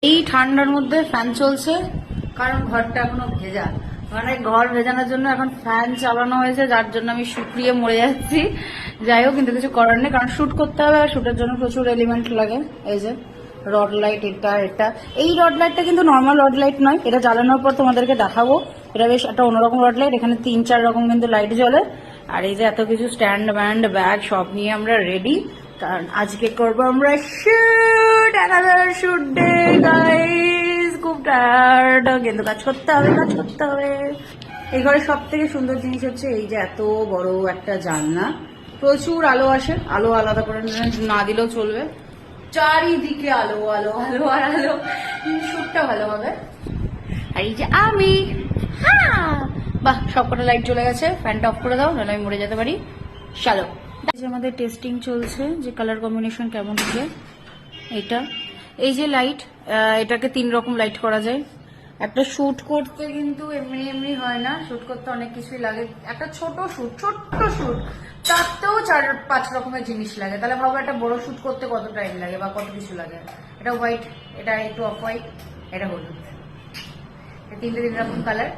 এই ঠান্ডার মধ্যে ফ্যান চলছে কারণ ঘরটা এখনো ভেজা, মানে ঘর ভেজানোর জন্য এখন ফ্যান চালানো হয়েছে, যার জন্য আমি শুকিয়ে মরে যাচ্ছি। যাই হোক, কিন্তু কিছু করার নেই, কারণ শুট করতে হবে আর শুটের জন্য প্রচুর এলিমেন্ট লাগে। এই যে রড লাইট, এটা এই রড লাইটটা কিন্তু নর্মাল রড লাইট নয়, এটা জ্বালানোর পর তোমাদেরকে দেখাবো। এটা বেশ একটা অন্যরকম রড লাইট, এখানে 3-4 রকম কিন্তু লাইট জ্বলে। আর এই যে এত কিছু স্ট্যান্ড ব্যান্ড ব্যাগ সব নিয়ে আমরা রেডি, কারণ আজকে করবো আমরা shoot, another shoot day guys. খুব টায়ার্ড, কিন্তু কাজ করতে হবে। এই ঘরে সব থেকে সুন্দর জিনিস হচ্ছে এই যে এত বড় একটা জানলা, প্রচুর আলো আসে, আলো আলাদা করে না দিলেও চলবে, চারিদিকে আলো আলো আলো আর আলো, শুটটা ভালো হবে। আর এই যে আমি, বাহ, সবকটা লাইট চলে গেছে, ফ্যানটা অফ করে দাও, নাহলে আমি মরে যেতে পারি। চলো, আমাদের টেস্টিং চলছে যে কালার কম্বিনেশন কেমন হবে। এটা এই যে লাইট, এটাকে 3 রকম লাইট করা যায়। একটা শুট করতে কিন্তু এমনি হয় না, শুট করতে অনেক কিছুই লাগে। একটা ছোট শুট তাতেও 4-5 রকমের জিনিস লাগে, তাহলে ভাবো একটা বড় শুট করতে কত টাইম লাগে বা কত কিছু লাগে। এটা হোয়াইট, এটা একটু অফ হোয়াইট, এটা হলুদ, 3 রকম কালার।